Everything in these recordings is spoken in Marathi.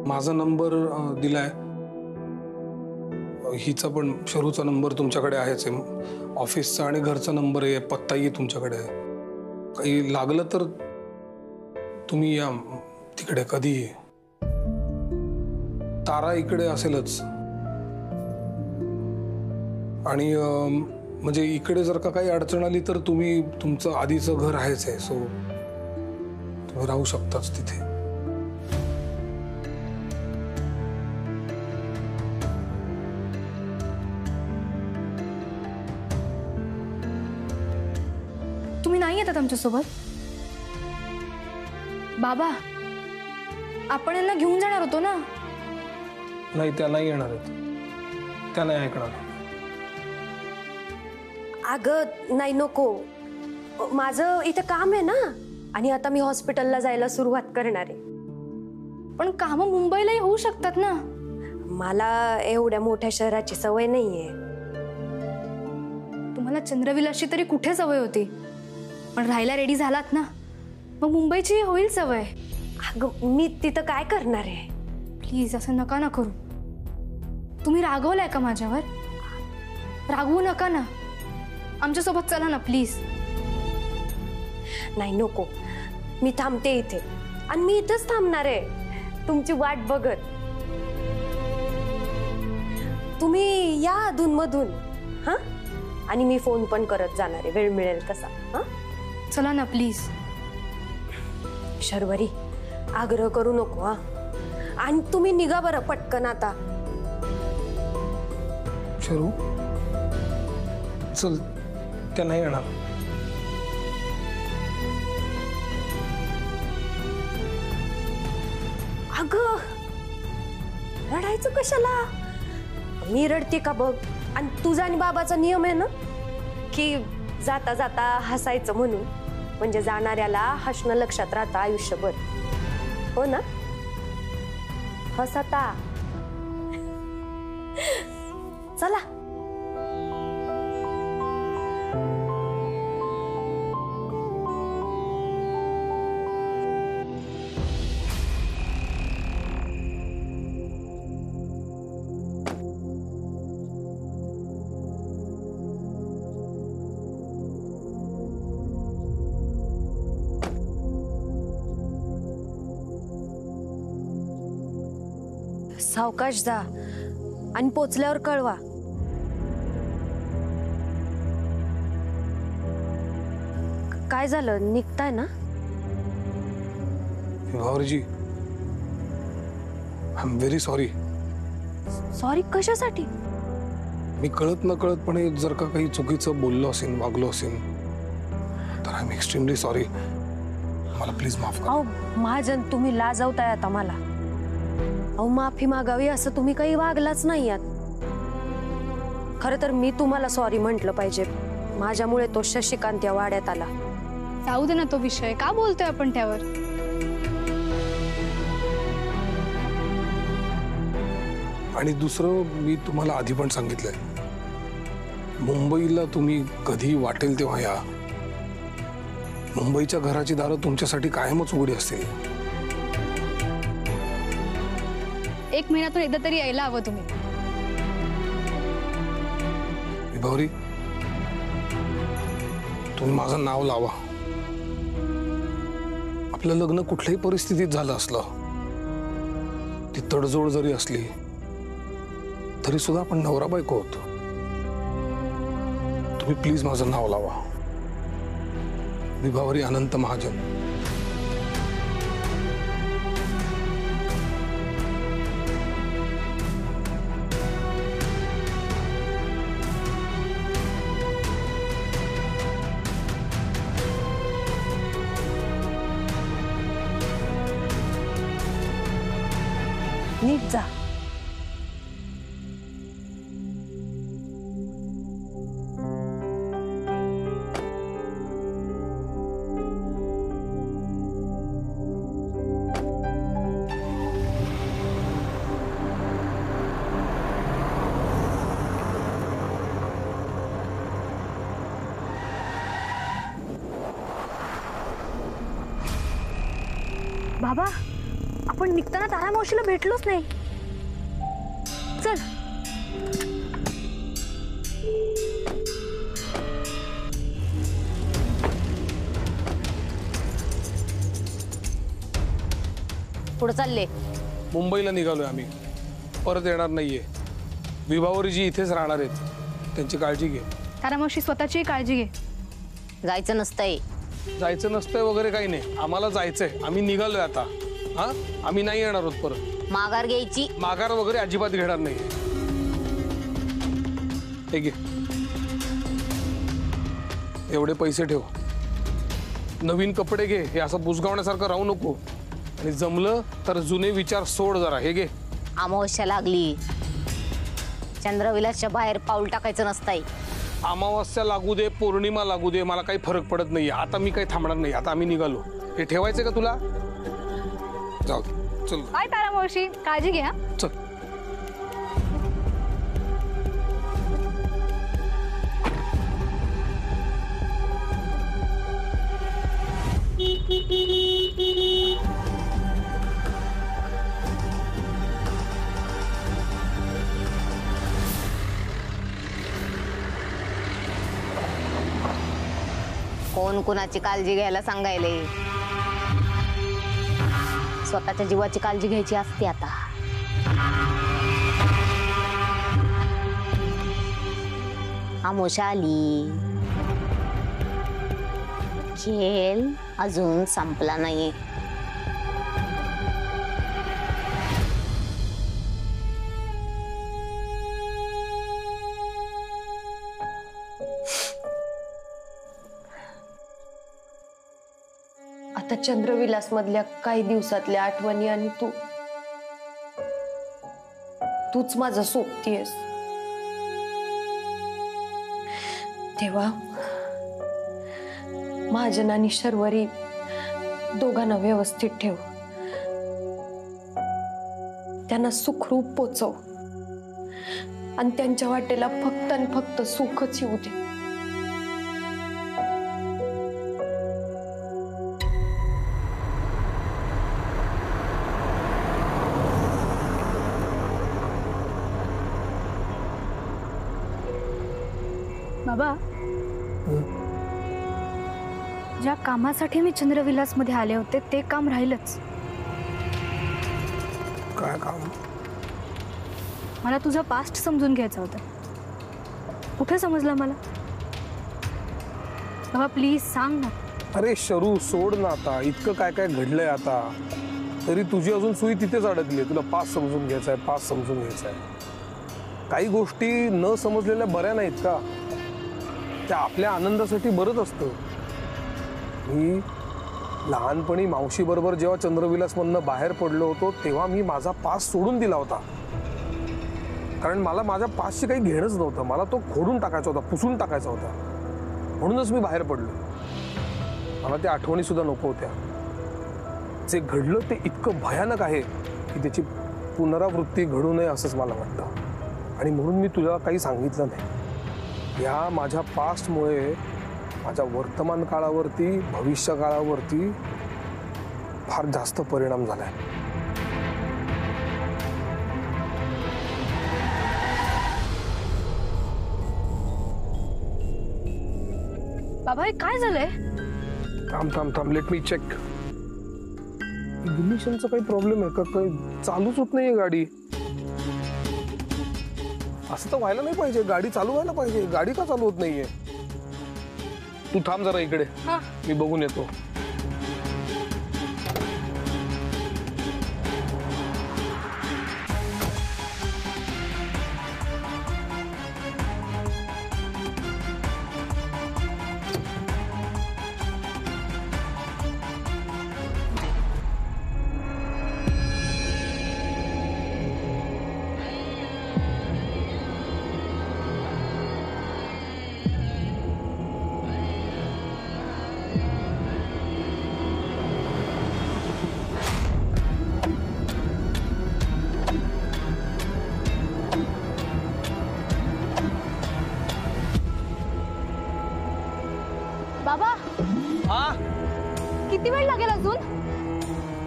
माझा नंबर दिलाय, हिचा पण शरूचा नंबर तुमच्याकडे आहेच आहे, ऑफिसचा आणि घरचा नंबर आहे, पत्ताही तुमच्याकडे आहे. काही लागलं तर तुम्ही या तिकडे कधीही. तारा इकडे असेलच. आणि म्हणजे इकडे जर का काही अडचण आली तर तुम्ही तुमचं आधीचं घर आहेच आहे, सो तुम्ही राहू शकताच तिथे. तुम्ही नाही येतात आमच्यासोबत? बाबा, आपण यांना घेऊन जाणार होतो ना? नाही, त्या नाही येणार आहेत, त्या नाही ऐकणार. अगं नाही, नको. माझं इथे काम आहे ना, आणि आता मी हॉस्पिटलला जायला सुरुवात करणार आहे. पण काम मुंबईलाही होऊ शकतात ना. मला एवढ्या मोठ्या शहराची सवय नाहीये. तुम्हाला चंद्रविलासची तरी कुठे सवय होती, पण राहायला रेडी झालात ना, मग मुंबईची होईल सवय. अगं मी तिथं काय करणार आहे? प्लीज असं नका ना करू. तुम्ही रागवलाय का माझ्यावर? रागवू नका ना, आमच्यासोबत चला ना प्लीज. नाही नको, मी थांबते इथे, आणि मी इथंच थांबणार आहे तुमची वाट बघत. तुम्ही या अधूनमधून, हा? आणि मी फोन पण करत जाणार आहे वेळ मिळेल तसा. हा, चला ना प्लीज. शर्वरी, आग्रह करू नको हा, आणि तुम्ही निघा बरं पटकन आता. शरू, चल, त्या नाही येणार. अगं रडायचं कशाला? मी रडते का बघ. आणि तुझा आणि बाबाचा नियम आहे ना की जाता जाता हसायचं म्हणून, म्हणजे जाणाऱ्याला हसणं लक्षात राहतं आयुष्यभर. हो ना? हसता. चला. सावकाश जा, आणि पोचल्यावर कळवा. काय झालं, निघताय ना? विभावरीजी, I am very sorry. Sorry कशासाठी? मी कळत न कळतपणे जर का काही चुकीचं बोललो असेल, वागलो असेल, तर आय एम एक्स्ट्रीमली सॉरी. मला प्लीज माफ करा. अहो महाजन, तुम्ही लाजवताय आता मला. अहो माफी मागावी असं तुम्ही काही वागलाच नाही आहात. खरं तर मी तुम्हाला सॉरी म्हटलं पाहिजे. माझ्यामुळे तो शशिकांत या वाड्यात आला. जाऊ दे ना तो विषय, का बोलतोय आपण त्यावर? आणि दुसरं, मी तुम्हाला आधी पण सांगितलंय, मुंबईला तुम्ही कधी वाटेल तेव्हा या. मुंबईच्या घराची दारं तुमच्यासाठी कायमच उघडी असतील. एक महिन्यातून एकदा तरी यायला हवं तुम्ही. विभावरी, तुम्ही माझं नाव लावा. आपलं लग्न कुठल्याही परिस्थितीत झालं असलं, ती तडजोड जरी असली तरी सुद्धा आपण नवरा बायको होतो. तुम्ही प्लीज माझं नाव लावा. विभावरी अनंत महाजन. नीट जा. बाबा, आपण निघताना तारा मावशीला भेटलोच नाही. चल. पुढे चालले. मुंबईला निघालोय आम्ही, परत येणार नाहीये. विभावरीजी इथेच राहणार आहेत, त्यांची काळजी घे. तारा मावशी स्वतःची काळजी घे. जायचं नसतंय. जायचं नसतंय वगैरे काही नाही, आम्हाला जायचंय. आम्ही निघालोय आता. हा, आम्ही नाही येणार आहोत परत. माघार घ्यायची. माघार वगैरे अजिबात घेणार नाही. हे घे, एवढे पैसे ठेव. नवीन कपडे घे, हे असं बुजगावण्यासारखं राहू नको. आणि जमलं तर जुने विचार सोड जरा. हे घे. अमावस्या लागली, चंद्रविलासच्या बाहेर पाऊल टाकायचं नसतंय. अमावस्या लागू दे, पौर्णिमा लागू दे, मला काही फरक पडत नाही. आता मी काही थांबणार नाही. आता आम्ही निघालो. हे ठेवायचं का तुला? जाऊ, चल. बाय तारा मावशी, काळजी घे. हा, चल. कोण कुणाची काळजी घ्यायला सांगायले? स्वतःच्या जीवाची काळजी घ्यायची असते. आता अमावस्या आली, खेळ अजून संपला नाही. आता चंद्रविलास मधल्या काही दिवसातल्या आठवणी आणि तूच माझं सोबतीयस. तेव्हा महाजन आणि शर्वरी दोघांना व्यवस्थित ठेव. त्यांना सुखरूप पोचव आणि त्यांच्या वाटेला फक्त आणि फक्त सुखच येऊ दे. बाबा, ज्या कामासाठी मी चंद्रविलास मध्ये आले होते ते काम राहिलंच. काय काम? मला तुझा पास्ट समजून घ्यायचं होतं. कुठे समजला मला? बाबा प्लीज सांग ना. अरे शरू, सोड ना आता. इतकं काय काय घडलंय आता, तरी तुझी अजून सुई तिथेच अडकली. तुला पास समजून घ्यायचा आहे, पास समजून घ्यायचा आहे. काही गोष्टी न समजलेल्या बऱ्या नाहीत का? त्या आपल्या आनंदासाठी बरंच असतं. मी लहानपणी मावशी बरोबर जेव्हा चंद्रविलासमधनं बाहेर पडलो होतो तेव्हा मी माझा पास सोडून दिला होता. कारण मला माझ्या पासशी काही घेणंच नव्हतं. मला तो खोडून टाकायचा होता, पुसून टाकायचा होता. म्हणूनच मी बाहेर पडलो. मला त्या आठवणी सुद्धा नको होत्या. जे घडलं ते इतकं भयानक आहे की त्याची पुनरावृत्ती घडू नये असंच मला वाटतं. आणि म्हणून मी तुला काही सांगितलं नाही. या माझ्या पास्टमुळे माझ्या वर्तमान काळावरती, भविष्य काळावरती फार जास्त परिणाम झालाय. बाबा हे काय झालंय? थांब थांब थांब, लेट मी चेक. इग्निशनचा काही प्रॉब्लेम आहे का? काही चालूच होत नाहीये गाडी. असं तर व्हायला नाही पाहिजे. गाडी चालू व्हायला पाहिजे. गाडी का चालू होत नाहीये? तू थांब जरा इकडे, मी बघून येतो.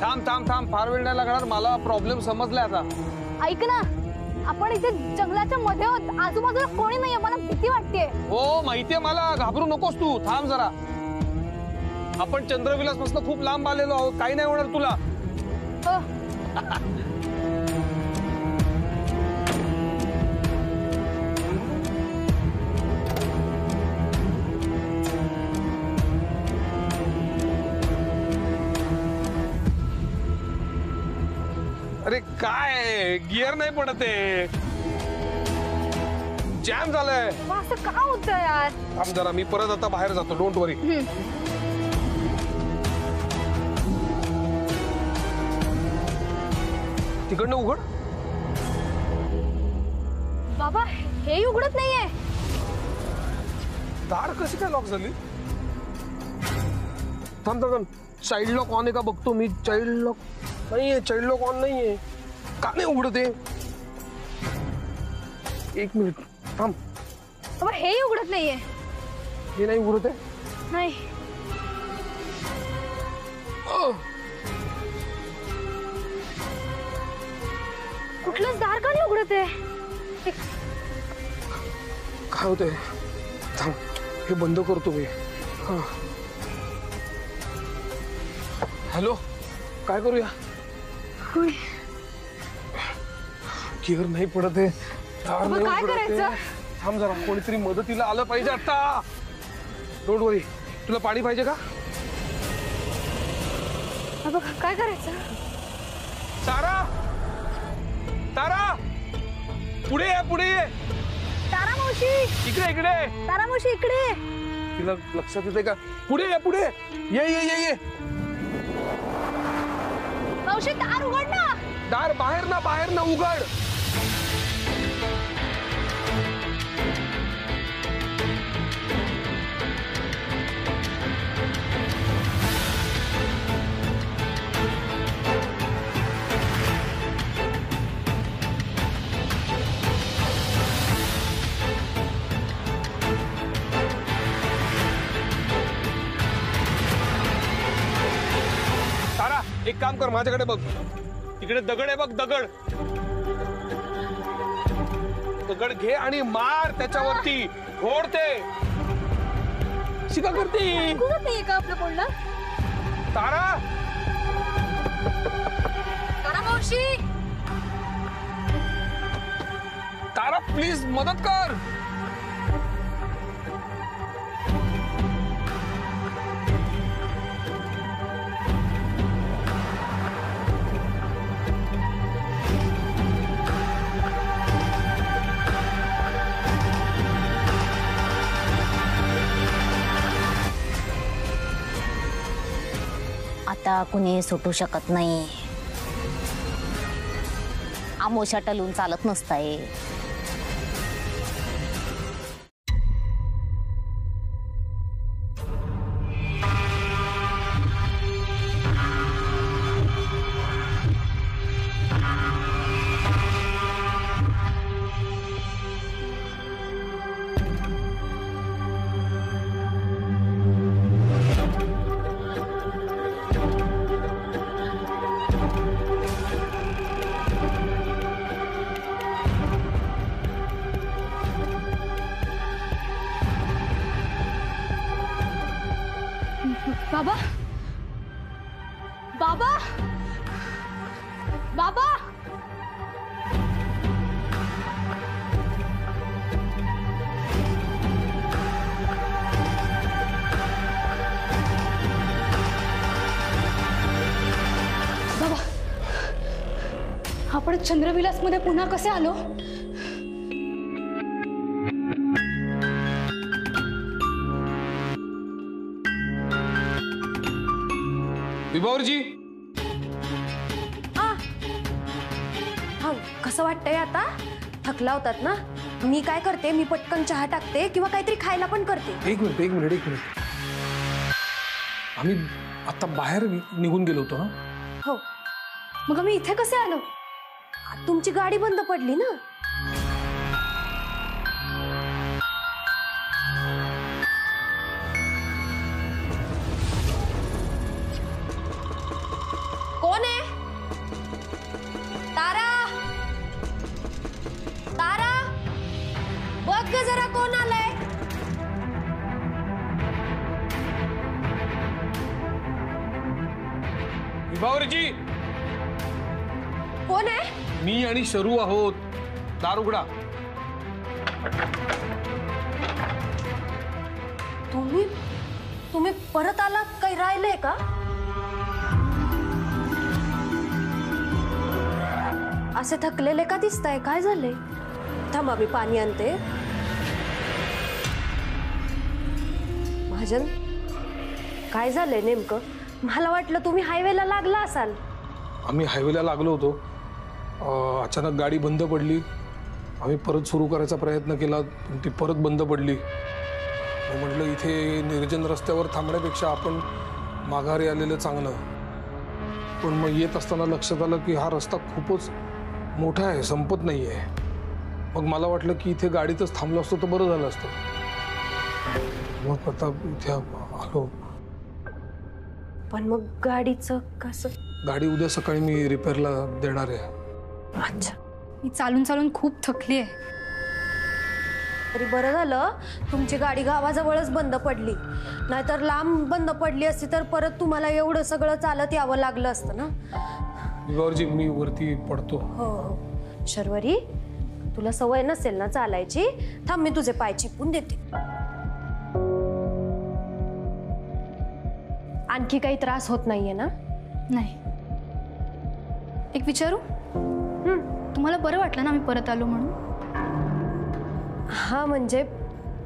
थांब थांब थांब, फार वेळ नाही लागणार, मला प्रॉब्लेम समजलाय आता. ऐक ना, आपण इथे जंगलाच्या मध्ये आहोत, आजूबाजूला कोणी नाहीये, मला भीती वाटतेय. हो माहितीये मला, घाबरू नकोस तू, थांब जरा. आपण चंद्रविलास पासून खूप लांब आलेलो आहोत, काही नाही होणार तुला. हो. अरे काय गिअर नाही पडत आहे, जॅम झालंय. मग असं का होतं यार? थांब जरा, मी परत आता बाहेर जातो, डोंट वरी. तिकडनं उघड. बाबा हे उघडत नाहीये. दार कशी काय लॉक झाली? थांब थांब, चाइल्ड लॉक ऑन आहे का बघतो मी. चाइल्ड लॉक नाहीये, चाइल्ड लॉक ऑन नाहीये. का नाही उघडत आहे? एक मिनिट थांब. बाबा हे उघडत नाहीये. हे नाही उघडत आहे. नाही. कुठलंच दार का नाही उघडत आहे? काय होतंय? थांब, हे बंद करतो मी. हॅलो, काय करूया? गिअर नाही पडत आहे, दार नाही काय उघडत करायचं? आहे. थांब जरा, कोणीतरी मदतीला आलं पाहिजे आता. डोंट वरी. तुला पाणी पाहिजे का? बाबा काय करायचं? तारा, तारा, पुढे ये, पुढे ये. तारा मावशी, इकडे इकडे. तारा मावशी इकडे. तिला लक्षात येते का? पुढे ये, पुढे ये. ये ये ये. मावशी दार उघड ना. दार बाहेर ना, बाहेर ना, उघड. तारा, एक काम कर, माझ्याकडे बघ. तिकडे दगड आहे बघ, दगड. दगड घे आणि मार त्याच्यावरती. फोडते. शिका करते. उघडत नाहीये का आपलं बोलणं? तारा, तारा मावशी. तारा प्लीज मदत कर. आता कुणी सुटू शकत नाही. आमोशा टलून चालत नसताय. बाबा, बाबा, बाबा. बाबा, आपण चंद्रविलास मध्ये पुन्हा कसे आलो? विभावरजी, हा कसं वाटतंय आता? थकला होतात ना? मी काय करते, मी पटकन चहा टाकते किंवा काहीतरी खायला पण करते. एक मिनिट एक मिनिट एक मिनिट. आम्ही आता बाहेर निघून गेलो होतो ना? हो. मग आम्ही इथे कसे आलो? तुमची गाडी बंद पडली ना? कोण? विभावरीजी, कोण आहे? मी आणि शरू आहोत. दार उघडा. तुम्ही परत आलात? काही राहिलंय का? असे थकलेले का दिसताय? काय झाले? थांबा, मी पाणी आणते. महाजन, काय झालंय नेमकं? मला वाटलं तुम्ही हायवेला लागला असाल. आम्ही हायवेला लागलो होतो. अचानक गाडी बंद पडली. आम्ही परत सुरू करायचा प्रयत्न केला, पण ती परत बंद पडली. म्हटलं इथे निर्जन रस्त्यावर थांबण्यापेक्षा आपण माघारी आलेलं चांगलं. पण मग येत असताना लक्षात आलं की हा रस्ता खूपच मोठा आहे, संपत नाही आहे. मग मला वाटलं की इथे गाडीतच थांबलो असतो तर बरं झालं असतं. मग आता इथे आलो. पण मग गाडीचं कसं? गाडी उद्या सकाळी मी रिपेअरला देणार आहे. अच्छा, मी चालून चालून खूप थकली आहे. तरी बरं झालं तुमची गाडी गावाजवळच बंद पडली. नाहीतर लांब बंद पडली असती तर परत तुम्हाला एवढं सगळं चालत यावं लागलं असतं ना. विभावरजी, मी वरती पडतो. हो हो. शर्वरी, तुला सवय नसेल ना चालायची. थांब, मी तुझे पाय चिपून देते. आणखी काही त्रास होत नाहीये ना? नाही. एक विचारू? तुम्हाला बरं वाटलं ना आम्ही परत आलो म्हणून? हा म्हणजे,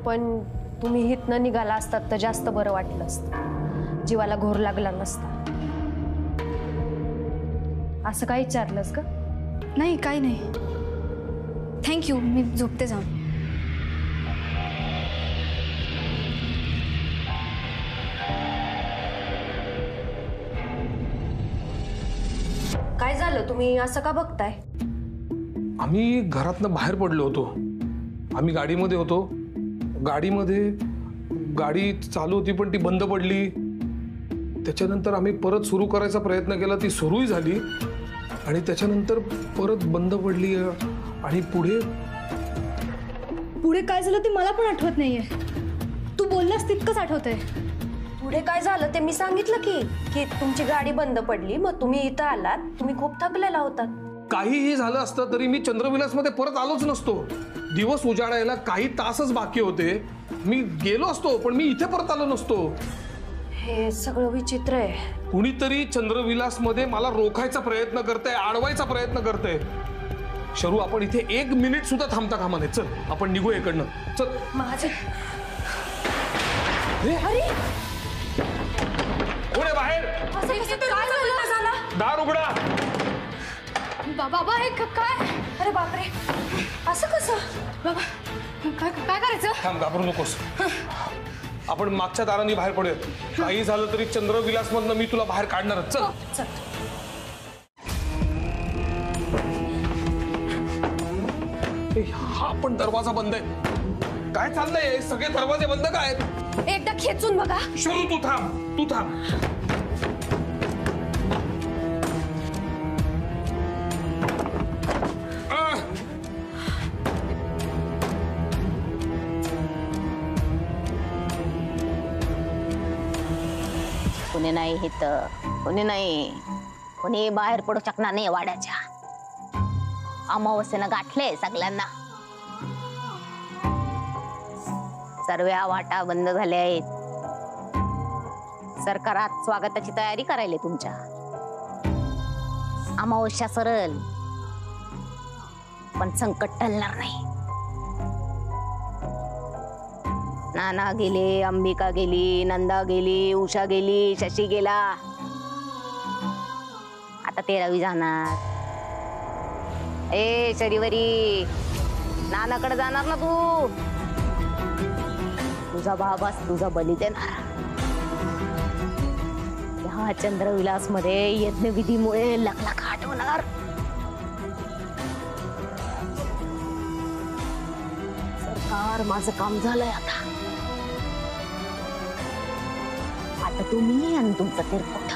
पण तुम्ही इथनं निघाला असतात तर जास्त बरं वाटलं असतं. जीवाला घोर लागला नसता. असं काय विचारलंस का? नाही, काही नाही. थँक्यू. मी झोपते जाऊन. काय झालं? तुम्ही असं का बघताय? आम्ही घरातनं बाहेर पडलो होतो. आम्ही गाडीमध्ये होतो. गाडी चालू होती पण ती बंद पडली. त्याच्यानंतर आम्ही परत सुरू करायचा प्रयत्न केला, ती सुरूही झाली आणि त्याच्यानंतर परत बंद पडली. आणि पुढे काय झालं ते मला पण आठवत नाहीये. तू बोललास तितकंच आठवतंय. पुढे काय झालं ते मी सांगितलं की तुमची गाडी बंद पडली, मग तुम्ही इथं आलात. तुम्ही खूप थकलेला होतात. काहीही झालं असतं तरी मी चंद्रविलासमध्ये परत आलोच नसतो. दिवस उजाडायला काही तासच बाकी होते. मी गेलो असतो पण मी इथे परत आलो नसतो. हे सगळं विचित्र आहे. कुणीतरी चंद्रविलासमध्ये मला रोखायचा प्रयत्न करतंय, अडवायचा प्रयत्न करतंय. शरू, आपण इथे 1 मिनिट सुद्धा थांबता कामा नये. चल, आपण निघू इकडनं. चल. माझे अरे, कोण आहे बाहेर? काय झालं? दार उघडा. बाबा, हे काय? अरे बापरे, असं कसं? बाबा, काय काय करायचं? थांब, घाबरू नकोस. आपण मागच्या दारांनी बाहेर पडूयात. काही झालं तरी चंद्रविलासमधनं मी तुला बाहेर काढणारच. चल. चल. हा पण दरवाजा बंद आहे. काय चाललंय? सगळे दरवाजे बंद काय? एकदा खेचून बघा. शरू, तू थांब. कोणी नाही हित, कोणी नाही. कोणी बाहेर पडू शकणार नाही वाड्याच्या. अमावस्येनं गाठले सगळ्यांना. सर्व वाटा बंद झाल्या आहेत. सरकारात स्वागताची तयारी करायला तुमच्या. अमावस्या सरल पण संकट टलणार नाही. नाना गेले, अंबिका गेली, नंदा गेली, उषा गेली, शशी गेला. आता ते रवी जाणार. ए शनिवारी नानाकडे जाणार ना तू. तुझा बाबाच तुझा बली देणार. ह्या चंद्रविलास मध्ये यज्ञविधीमुळे लखलखाट होणार. सरकार माझं काम झालंय आता तुम्ही आणि तुमचं तिरपुट.